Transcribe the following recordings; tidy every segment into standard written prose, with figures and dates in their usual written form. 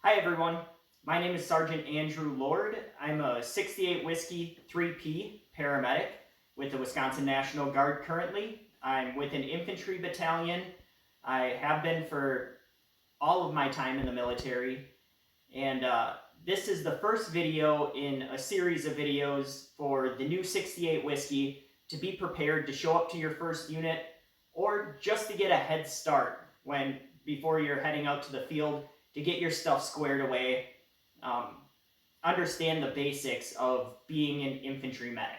Hi everyone, my name is Sergeant Andrew Lord. I'm a 68 Whiskey 3P paramedic with the Wisconsin National Guard currently. I'm with an infantry battalion. I have been for all of my time in the military, and this is the first video in a series of videos for the new 68 Whiskey to be prepared to show up to your first unit or just to get a head start before you're heading out to the field to get your stuff squared away, understand the basics of being an infantry medic.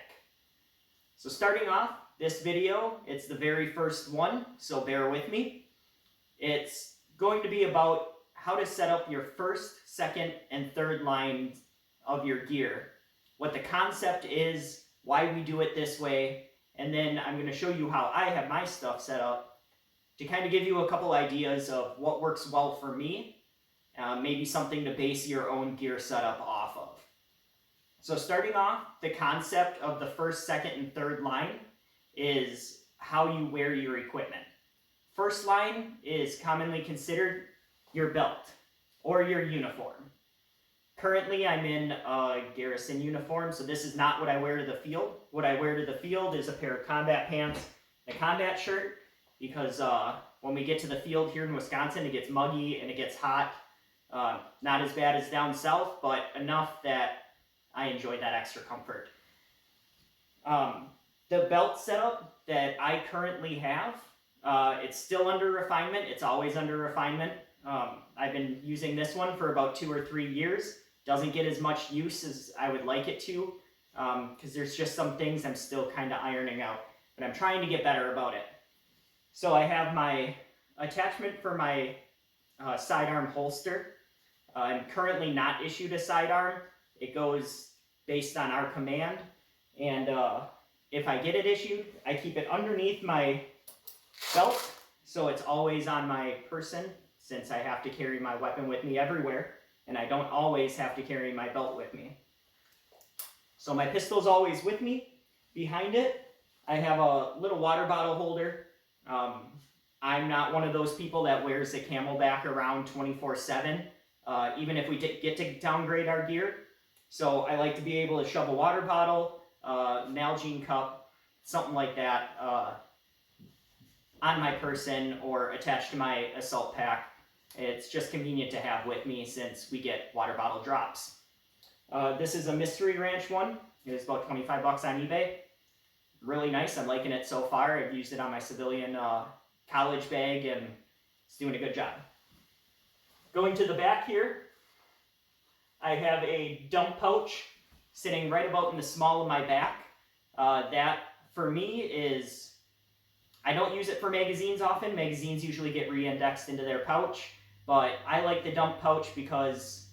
So starting off this video, it's the very first one, so bear with me. It's going to be about how to set up your first, second, and third lines of your gear, what the concept is, why we do it this way, and then I'm going to show you how I have my stuff set up to kind of give you a couple ideas of what works well for me. Maybe something to base your own gear setup off of. So starting off, the concept of the first, second, and third line is how you wear your equipment. First line is commonly considered your belt or your uniform. Currently, I'm in a garrison uniform, so this is not what I wear to the field. What I wear to the field is a pair of combat pants, a combat shirt, because when we get to the field here in Wisconsin, it gets muggy and it gets hot. Not as bad as down south, but enough that I enjoy that extra comfort. The belt setup that I currently have, it's still under refinement. It's always under refinement. I've been using this one for about 2 or 3 years. Doesn't get as much use as I would like it to, because there's just some things I'm still kind of ironing out, but I'm trying to get better about it. So I have my attachment for my sidearm holster. I'm currently not issued a sidearm. It goes based on our command, and if I get it issued, I keep it underneath my belt, so it's always on my person, since I have to carry my weapon with me everywhere, and I don't always have to carry my belt with me. So my pistol's always with me. Behind it, I have a little water bottle holder. I'm not one of those people that wears a CamelBak around 24/7. Even if we get to downgrade our gear. So I like to be able to shove a water bottle, Nalgene cup, something like that on my person or attached to my assault pack. It's just convenient to have with me since we get water bottle drops. This is a Mystery Ranch one. It's about 25 bucks on eBay. Really nice. I'm liking it so far. I've used it on my civilian college bag and it's doing a good job. Going to the back here, I have a dump pouch sitting right about in the small of my back. That, for me, is, I don't use it for magazines often. Magazines usually get re-indexed into their pouch, but I like the dump pouch because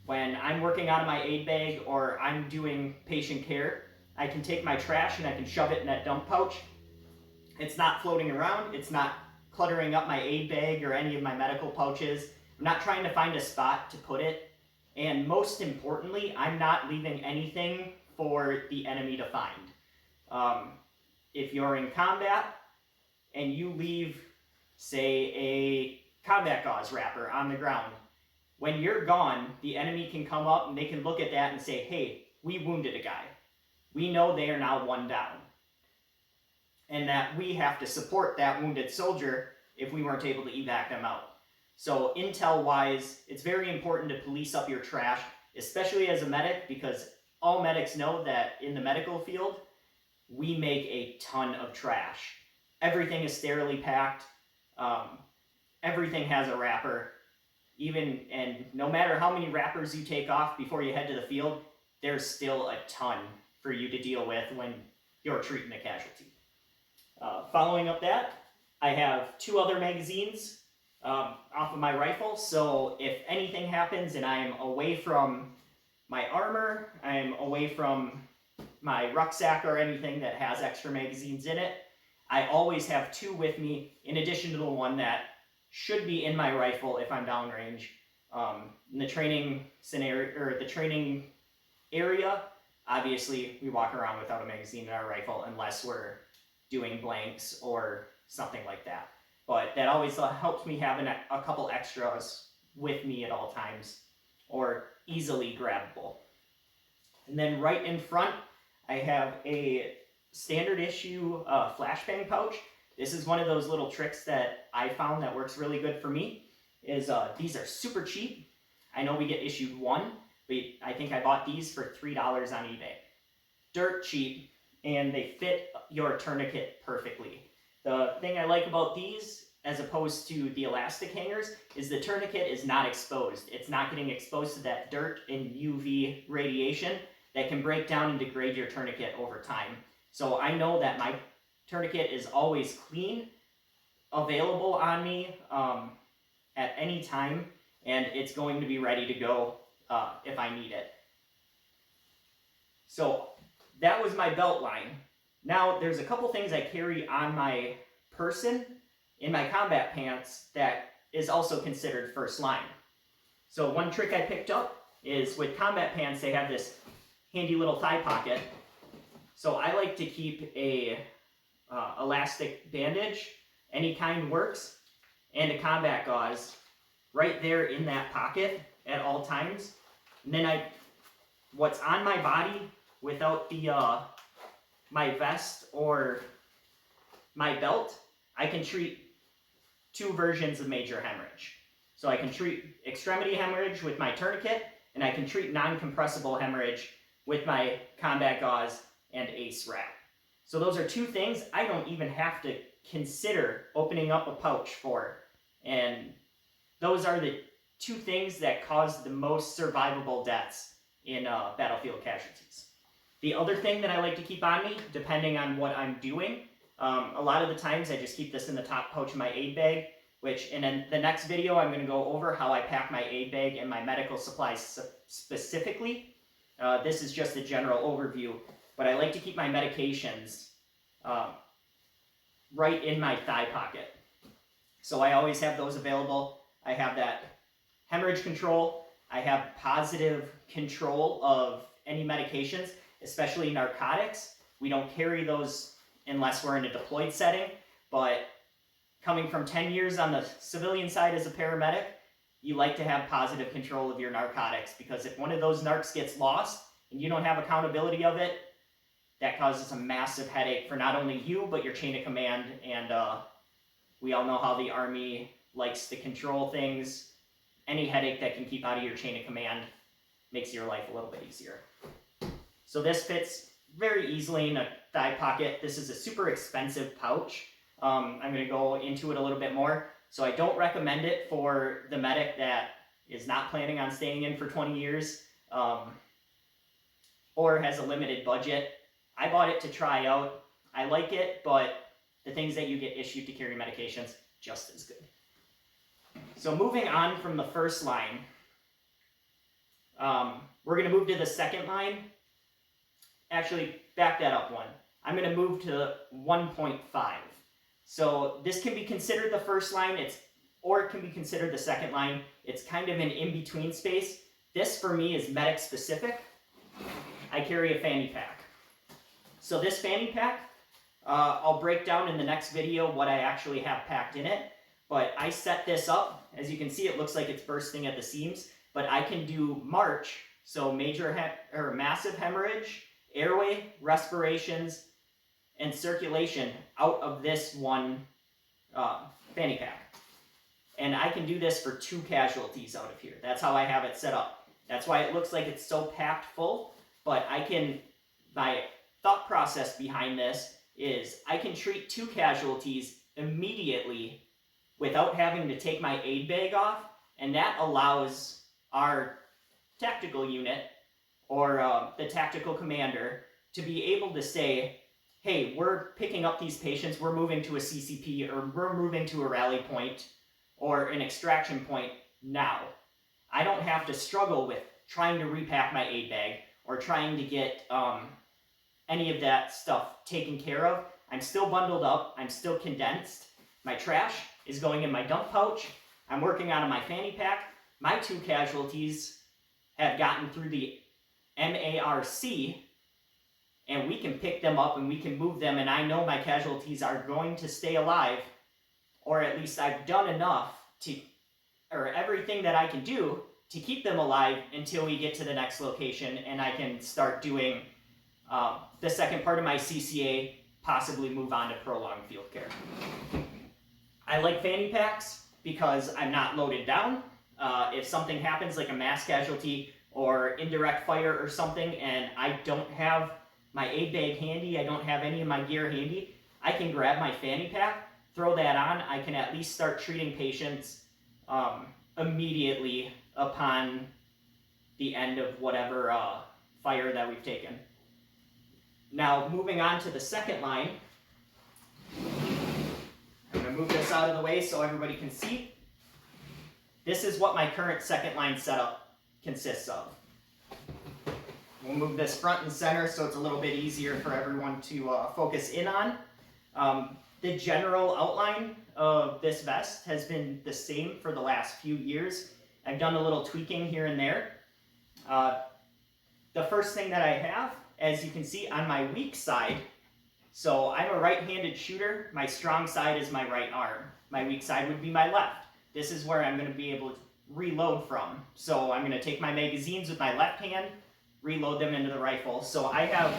when I'm working out of my aid bag or I'm doing patient care, I can take my trash and I can shove it in that dump pouch. It's not floating around. It's not cluttering up my aid bag or any of my medical pouches. I'm not trying to find a spot to put it, and most importantly, I'm not leaving anything for the enemy to find. If you're in combat and you leave, say, a combat gauze wrapper on the ground, when you're gone, the enemy can come up and they can look at that and say, hey, we wounded a guy. We know they are now one down, and that we have to support that wounded soldier if we weren't able to evac them out. So intel-wise, it's very important to police up your trash, especially as a medic, because all medics know that in the medical field, we make a ton of trash. Everything is sterilely packed. Everything has a wrapper. And no matter how many wrappers you take off before you head to the field, there's still a ton for you to deal with when you're treating a casualty. Following up that, I have 2 other magazines off of my rifle, so if anything happens and I am away from my armor, I am away from my rucksack or anything that has extra magazines in it, I always have 2 with me in addition to the one that should be in my rifle if I'm downrange. In the training scenario or the training area, obviously we walk around without a magazine in our rifle unless we're doing blanks or something like that. But that always helps me have a couple extras with me at all times or easily grabbable. And then right in front, I have a standard issue flashbang pouch. This is one of those little tricks that I found that works really good for me. These are super cheap. I know we get issued one, but I think I bought these for $3 on eBay. Dirt cheap, and they fit your tourniquet perfectly. The thing I like about these, as opposed to the elastic hangers, is the tourniquet is not exposed. It's not getting exposed to that dirt and UV radiation that can break down and degrade your tourniquet over time. So I know that my tourniquet is always clean, available on me at any time, and it's going to be ready to go if I need it. So that was my belt line. Now there's a couple things I carry on my person in my combat pants that is also considered first line. So one trick I picked up is with combat pants, they have this handy little thigh pocket. So I like to keep a elastic bandage, any kind works, and a combat gauze right there in that pocket at all times. And then what's on my body without the my vest or my belt, I can treat two versions of major hemorrhage. So I can treat extremity hemorrhage with my tourniquet, and I can treat non-compressible hemorrhage with my combat gauze and ACE wrap. So those are two things I don't even have to consider opening up a pouch for. And those are the two things that cause the most survivable deaths in battlefield casualties. The other thing that I like to keep on me, depending on what I'm doing, a lot of the times I just keep this in the top pouch of my aid bag, which in the next video I'm going to go over how I pack my aid bag and my medical supplies specifically. This is just a general overview, but I like to keep my medications right in my thigh pocket. So I always have those available. I have that hemorrhage control. I have positive control of any medications, especially narcotics. We don't carry those unless we're in a deployed setting, but coming from 10 years on the civilian side as a paramedic, you like to have positive control of your narcotics, because if one of those narcs gets lost and you don't have accountability of it, that causes a massive headache for not only you, but your chain of command. And we all know how the Army likes to control things. Any headache that can keep out of your chain of command makes your life a little bit easier. So this fits very easily in a thigh pocket. This is a super expensive pouch. I'm going to go into it a little bit more. So I don't recommend it for the medic that is not planning on staying in for 20 years or has a limited budget. I bought it to try out. I like it, but the things that you get issued to carry medications, just as good. So moving on from the first line, we're going to move to the second line. Actually, back that up one. I'm going to move to 1.5. So this can be considered the first line, or it can be considered the second line. It's kind of an in-between space. This, for me, is medic specific. I carry a fanny pack. So this fanny pack, I'll break down in the next video what I actually have packed in it. But I set this up. As you can see, it looks like it's bursting at the seams. But I can do March, so massive hemorrhage, airway, respirations, and circulation out of this one fanny pack. And I can do this for 2 casualties out of here. That's how I have it set up. That's why it looks like it's so packed full. But my thought process behind this is I can treat 2 casualties immediately without having to take my aid bag off. And that allows our tactical unit or the tactical commander to be able to say, hey, we're picking up these patients, we're moving to a CCP, or we're moving to a rally point or an extraction point now. I don't have to struggle with trying to repack my aid bag or trying to get any of that stuff taken care of. I'm still bundled up, I'm still condensed. My trash is going in my dump pouch. I'm working out of my fanny pack. My 2 casualties have gotten through the MARC, and we can pick them up and we can move them, and I know my casualties are going to stay alive, or at least I've done enough to or everything that I can do to keep them alive until we get to the next location and I can start doing the second part of my CCA, possibly move on to prolonged field care. I like fanny packs because I'm not loaded down. If something happens like a mass casualty or indirect fire or something and I don't have my aid bag handy, I don't have any of my gear handy, I can grab my fanny pack, throw that on, I can at least start treating patients immediately upon the end of whatever fire that we've taken. Now, moving on to the second line, I'm going to move this out of the way so everybody can see. This is what my current second line setup consists of. We'll move this front and center so it's a little bit easier for everyone to focus in on. The general outline of this vest has been the same for the last few years. I've done a little tweaking here and there. The first thing that I have, as you can see on my weak side, so I'm a right-handed shooter. My strong side is my right arm. My weak side would be my left. This is where I'm going to be able to reload from. So I'm going to take my magazines with my left hand, reload them into the rifle. So I have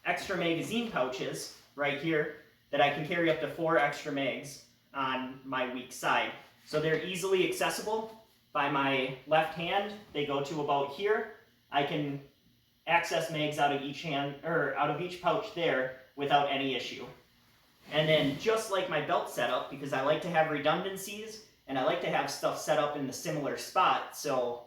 extra magazine pouches right here that I can carry up to 4 extra mags on my weak side. So they're easily accessible by my left hand. They go to about here. I can access mags out of each hand, or out of each pouch there without any issue. And then just like my belt setup, because I like to have redundancies and I like to have stuff set up in the similar spot so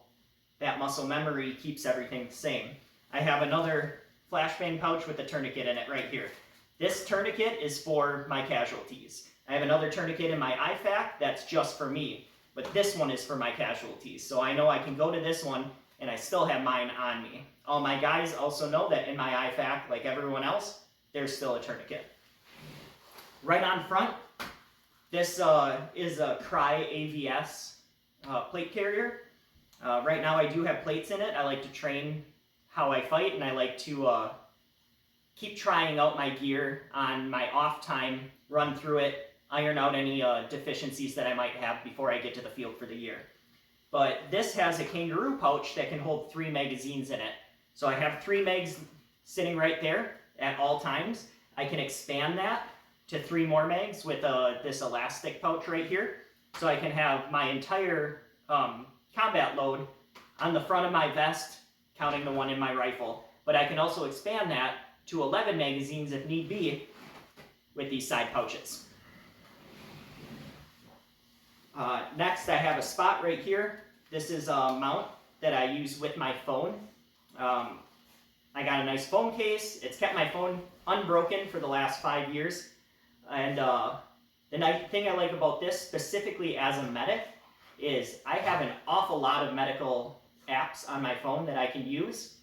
that muscle memory keeps everything the same. I have another flashbang pouch with a tourniquet in it right here. This tourniquet is for my casualties. I have another tourniquet in my IFAK that's just for me, but this one is for my casualties. So I know I can go to this one and I still have mine on me. All my guys also know that in my IFAK, like everyone else, there's still a tourniquet. Right on front, this is a Crye AVS plate carrier. Right now I do have plates in it. I like to train how I fight, and I like to keep trying out my gear on my off time, run through it, iron out any deficiencies that I might have before I get to the field for the year. But this has a kangaroo pouch that can hold 3 magazines in it. So I have 3 mags sitting right there at all times. I can expand that to 3 more mags with this elastic pouch right here. So I can have my entire combat load on the front of my vest, counting the one in my rifle. But I can also expand that to 11 magazines if need be with these side pouches. Next, I have a spot right here. This is a mount that I use with my phone. I got a nice phone case. It's kept my phone unbroken for the last 5 years. And the nice thing I like about this, specifically as a medic, is I have an awful lot of medical apps on my phone that I can use.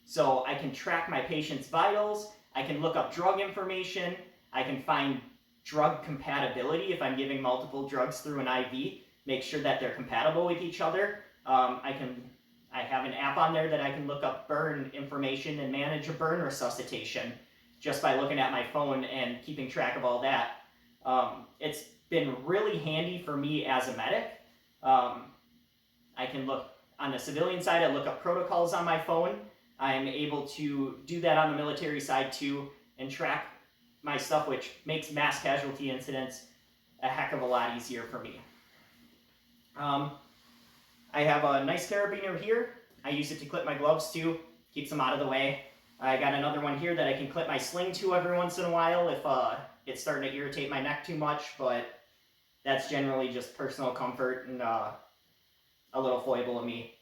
So I can track my patient's vitals, I can look up drug information, I can find drug compatibility if I'm giving multiple drugs through an IV, make sure that they're compatible with each other. I have an app on there that I can look up burn information and manage a burn resuscitation just by looking at my phone and keeping track of all that. It's been really handy for me as a medic. I can look on the civilian side, I look up protocols on my phone. I'm able to do that on the military side too and track my stuff, which makes mass casualty incidents a heck of a lot easier for me. I have a nice carabiner here. I use it to clip my gloves too, keeps them out of the way. I got another one here that I can clip my sling to every once in a while if it's starting to irritate my neck too much, but that's generally just personal comfort and a little foible of me.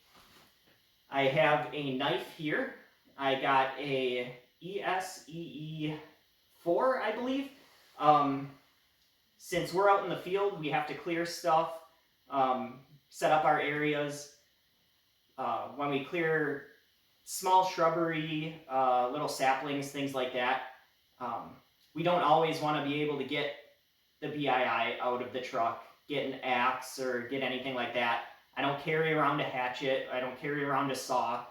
I have a knife here. I got a ESEE 4, I believe. Since we're out in the field, we have to clear stuff, set up our areas. When we clear small shrubbery, little saplings, things like that, we don't always want to be able to get the BII out of the truck, get an axe, or get anything like that. I don't carry around a hatchet. I don't carry around a saw.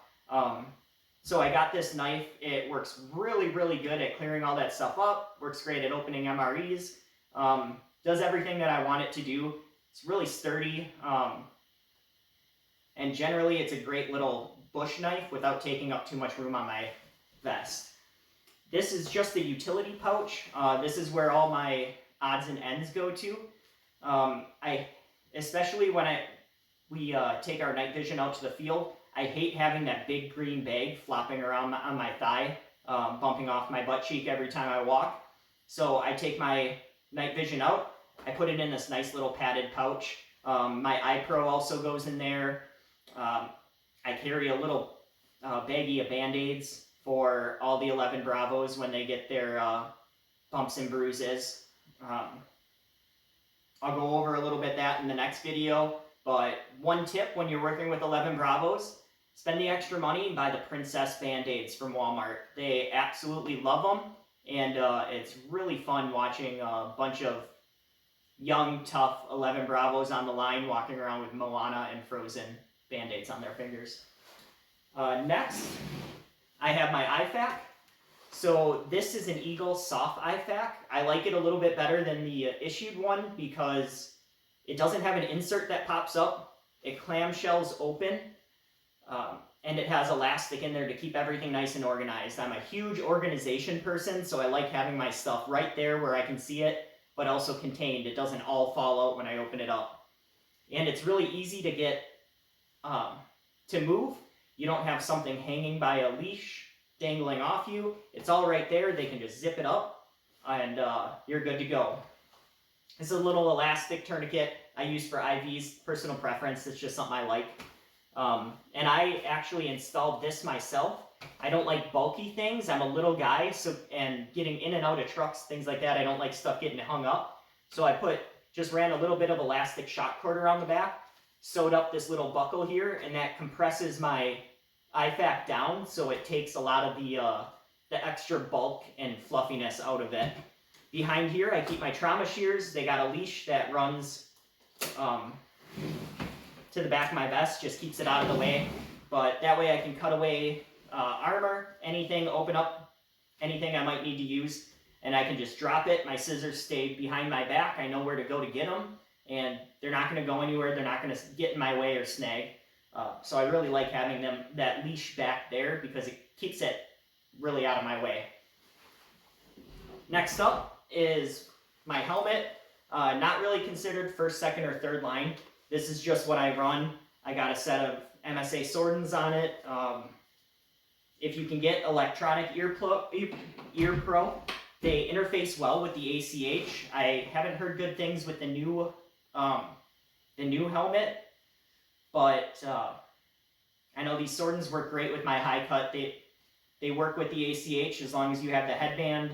So I got this knife. It works really, really good at clearing all that stuff up. Works great at opening MREs. Does everything that I want it to do. It's really sturdy. and generally it's a great little bush knife without taking up too much room on my vest. This is just the utility pouch. This is where all my odds and ends go to. Especially when we take our night vision out to the field, I hate having that big green bag flopping around on my thigh, bumping off my butt cheek every time I walk. So I take my night vision out, I put it in this nice little padded pouch. My iPro also goes in there. I carry a little baggie of Band-Aids for all the 11 Bravos when they get their bumps and bruises. I'll go over a little bit that in the next video, but one tip when you're working with 11 Bravos, spend the extra money and buy the Princess Band-Aids from Walmart. They absolutely love them, and it's really fun watching a bunch of young, tough 11 Bravos on the line walking around with Moana and Frozen Band-Aids on their fingers. Next, I have my IFAK. So this is an Eagle soft IFAK. I like it a little bit better than the issued one because it doesn't have an insert that pops up. It clamshells open, and it has elastic in there to keep everything nice and organized. I'm a huge organization person, so I like having my stuff right there where I can see it, but also contained. It doesn't all fall out when I open it up. And it's really easy to get to move. You don't have something hanging by a leash dangling off you. It's all right there. They can just zip it up and you're good to go. This is a little elastic tourniquet I use for IVs, personal preference. It's just something I like. And I actually installed this myself. I don't like bulky things. I'm a little guy, and getting in and out of trucks, things like that, I don't like stuff getting hung up. So I just ran a little bit of elastic shock cord around the back, sewed up this little buckle here, and that compresses my IFAK down, so it takes a lot of the extra bulk and fluffiness out of it. Behind here, I keep my trauma shears. They got a leash that runs to the back of my vest, just keeps it out of the way. But that way I can cut away armor, anything, open up anything I might need to use, and I can just drop it. My scissors stay behind my back. I know where to go to get them, and they're not going to go anywhere. They're not going to get in my way or snag. So I really like having that leash back there because it keeps it really out of my way. Next up is my helmet. Not really considered first, second, or third line. This is just what I run. I got a set of MSA Sordens on it. If you can get electronic ear pro, they interface well with the ACH. I haven't heard good things with the new helmet, but I know these Sordens work great with my high cut. They work with the ACH as long as you have the headband.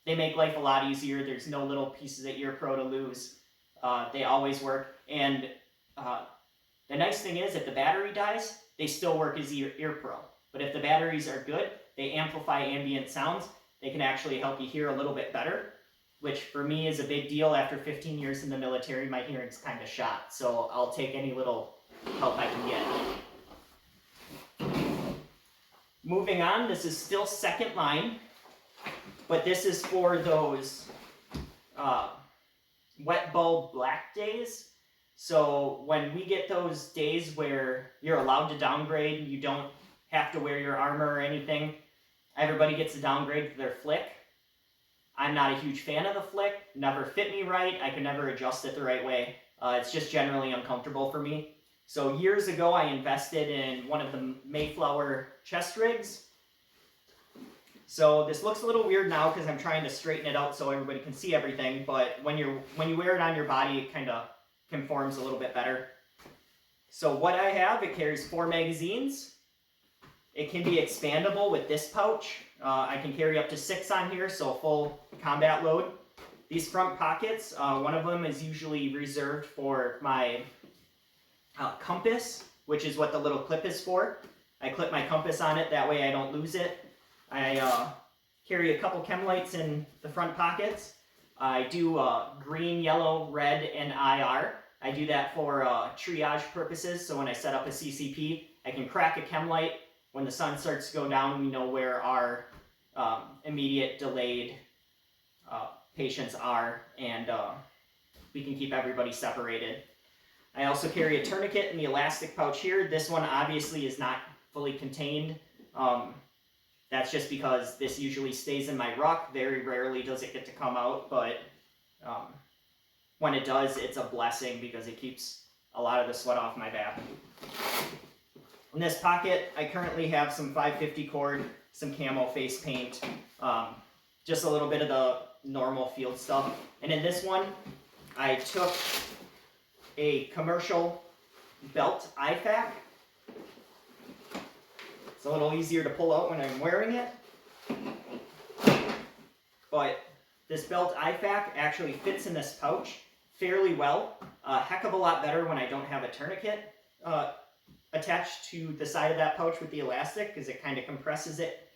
They make life a lot easier. There's no little pieces of ear pro to lose. They always work. And the nice thing is, if the battery dies, they still work as ear pro. But if the batteries are good, they amplify ambient sounds. They can actually help you hear a little bit better, which for me is a big deal. After 15 years in the military, my hearing's kind of shot. So I'll take any little help I can get. Moving on, this is still second line, but this is for those wet bulb black days. So when we get those days where you're allowed to downgrade and you don't have to wear your armor or anything, everybody gets a downgrade for their flick. I'm not a huge fan of the flick, never fit me right, I could never adjust it the right way. It's just generally uncomfortable for me. So years ago I invested in one of the Mayflower chest rigs. So this looks a little weird now because I'm trying to straighten it out so everybody can see everything, but when you wear it on your body, it kind of conforms a little bit better. So what I have, it carries 4 magazines. It can be expandable with this pouch. I can carry up to 6 on here, so a full combat load. These front pockets, one of them is usually reserved for my compass, which is what the little clip is for. I clip my compass on it, that way I don't lose it. I carry a couple chem lights in the front pockets. I do green, yellow, red, and IR. I do that for triage purposes, so when I set up a CCP, I can crack a chem light. When the sun starts to go down, we know where our immediate delayed patients are, and we can keep everybody separated. I also carry a tourniquet in the elastic pouch here. This one obviously is not fully contained. That's just because this usually stays in my ruck. Very rarely does it get to come out, but when it does, it's a blessing because it keeps a lot of the sweat off my back. In this pocket, I currently have some 550 cord, some camo face paint, just a little bit of the normal field stuff. And in this one, I took a commercial belt IFAK. It's a little easier to pull out when I'm wearing it. But this belt IFAK actually fits in this pouch fairly well. A heck of a lot better when I don't have a tourniquet attached to the side of that pouch with the elastic, because it kind of compresses it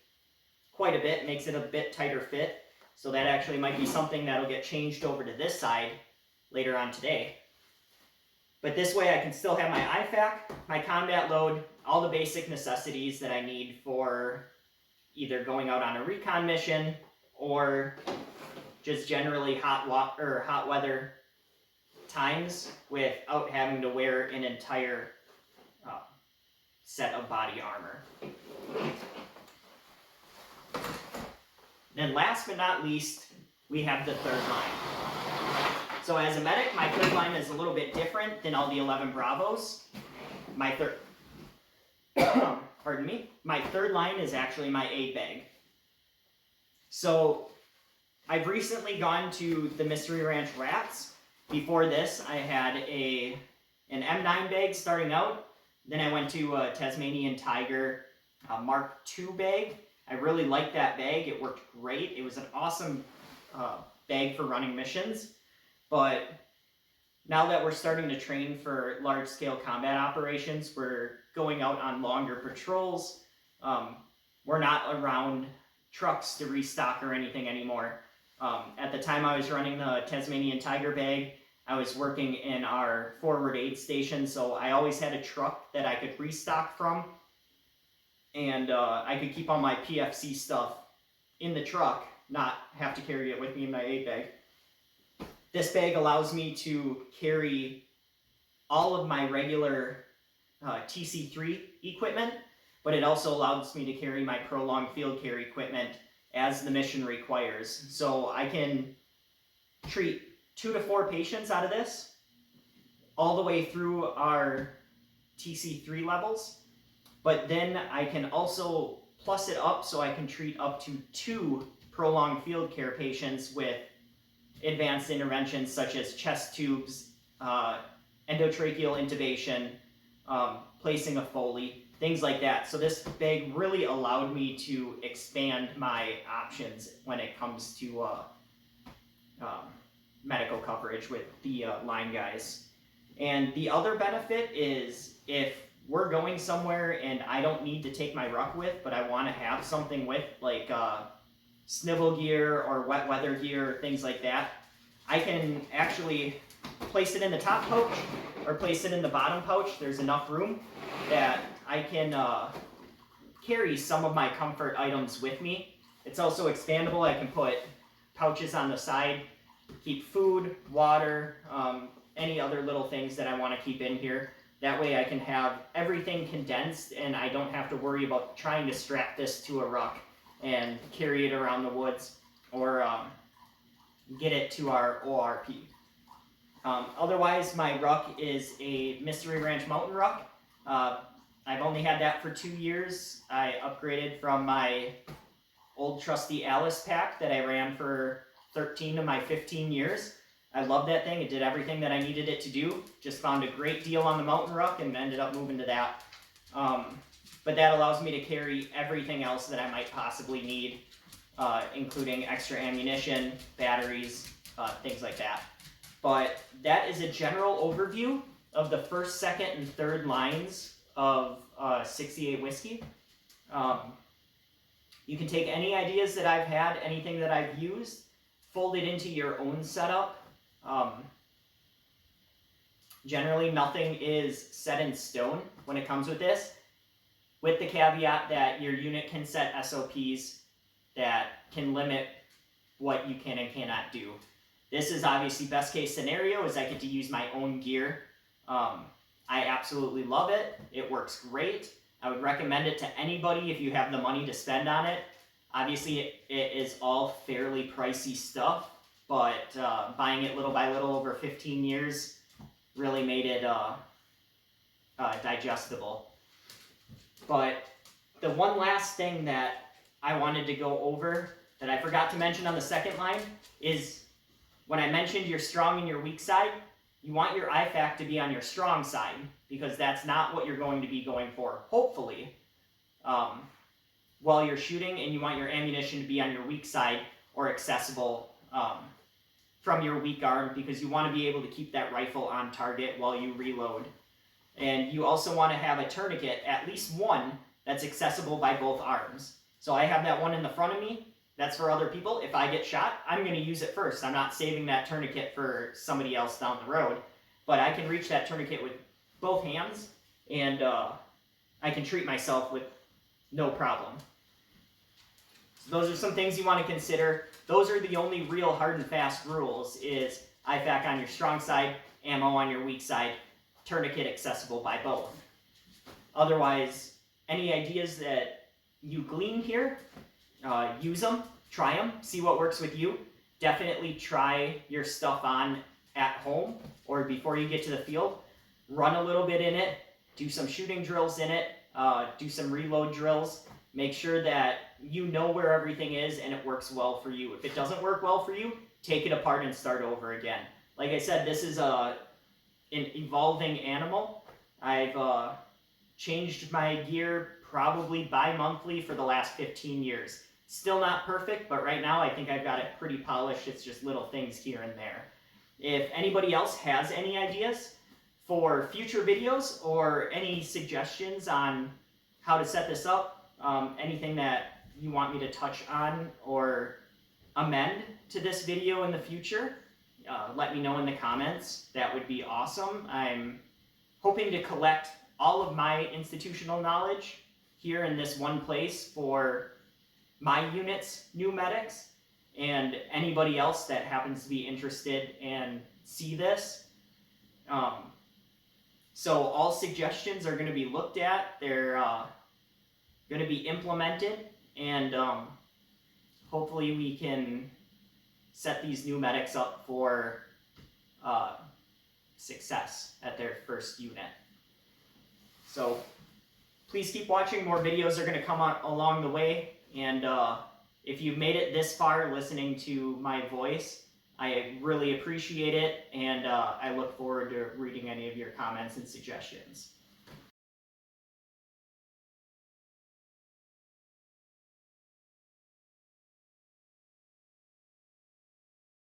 quite a bit, makes it a bit tighter fit. So that actually might be something that'll get changed over to this side later on today. But this way I can still have my IFAK, my combat load, all the basic necessities that I need for either going out on a recon mission or just generally hot weather times without having to wear an entire set of body armor. Then last but not least, we have the third line. So as a medic, my third line is a little bit different than all the 11 Bravos. My third line is actually my aid bag. So I've recently gone to the Mystery Ranch Rats. Before this, I had an M9 bag starting out. Then I went to a Tasmanian Tiger Mark II bag. I really liked that bag. It worked great. It was an awesome bag for running missions. But now that we're starting to train for large-scale combat operations, we're going out on longer patrols. We're not around trucks to restock or anything anymore. At the time I was running the Tasmanian Tiger bag, I was working in our forward aid station, so I always had a truck that I could restock from, and I could keep all my PFC stuff in the truck, not have to carry it with me in my aid bag. This bag allows me to carry all of my regular TC3 equipment, but it also allows me to carry my prolonged field carry equipment as the mission requires. So I can treat 2 to 4 patients out of this, all the way through our TC3 levels, but then I can also plus it up so I can treat up to 2 prolonged field care patients with advanced interventions such as chest tubes, endotracheal intubation, placing a Foley, things like that. So this bag really allowed me to expand my options when it comes to medical coverage with the line guys. And the other benefit is if we're going somewhere and I don't need to take my ruck with, but I want to have something with, like snivel gear or wet weather gear, things like that, I can actually place it in the top pouch or place it in the bottom pouch. There's enough room that I can carry some of my comfort items with me. It's also expandable. I can put pouches on the side, keep food, water, any other little things that I want to keep in here. That way I can have everything condensed and I don't have to worry about trying to strap this to a ruck and carry it around the woods or get it to our ORP. Otherwise, my ruck is a Mystery Ranch Mountain Ruck. I've only had that for 2 years. I upgraded from my old trusty Alice pack that I ran for 13 of my 15 years. I love that thing. It did everything that I needed it to do. Just found a great deal on the Mountain Ruck and ended up moving to that. But that allows me to carry everything else that I might possibly need, including extra ammunition, batteries, things like that. But that is a general overview of the first, second, and third lines of 68 Whiskey. You can take any ideas that I've had, anything that I've used, fold it into your own setup. Generally, nothing is set in stone when it comes with this, with the caveat that your unit can set SOPs that can limit what you can and cannot do. This is obviously best case scenario, is I get to use my own gear. I absolutely love it. It works great. I would recommend it to anybody if you have the money to spend on it. Obviously, it is all fairly pricey stuff, but buying it little by little over 15 years really made it digestible. But the one last thing that I wanted to go over that I forgot to mention on the second line is when I mentioned your strong and your weak side, you want your IFAK to be on your strong side, because that's not what you're going to be going for, hopefully, while you're shooting, and you want your ammunition to be on your weak side or accessible from your weak arm, because you want to be able to keep that rifle on target while you reload. And you also want to have a tourniquet, at least one, that's accessible by both arms. So I have that one in the front of me. That's for other people. If I get shot, I'm going to use it first. I'm not saving that tourniquet for somebody else down the road. But I can reach that tourniquet with both hands, and I can treat myself with no problem. So those are some things you want to consider. Those are the only real hard and fast rules, is IFAK on your strong side, ammo on your weak side, tourniquet accessible by both. Otherwise, any ideas that you glean here, use them, try them, see what works with you. Definitely try your stuff on at home or before you get to the field. Run a little bit in it, do some shooting drills in it, do some reload drills. Make sure that you know where everything is and it works well for you. If it doesn't work well for you, take it apart and start over again. Like I said, this is an evolving animal. I've changed my gear probably bi-monthly for the last 15 years. Still not perfect, but right now I think I've got it pretty polished. It's just little things here and there. If anybody else has any ideas for future videos or any suggestions on how to set this up, anything that you want me to touch on or amend to this video in the future, let me know in the comments. That would be awesome. I'm hoping to collect all of my institutional knowledge here in this one place for my unit's new medics, and anybody else that happens to be interested and see this. So all suggestions are going to be looked at. They're going to be implemented, and hopefully we can set these new medics up for success at their first unit. So please keep watching. More videos are going to come out along the way. And if you've made it this far listening to my voice, I really appreciate it. And I look forward to reading any of your comments and suggestions.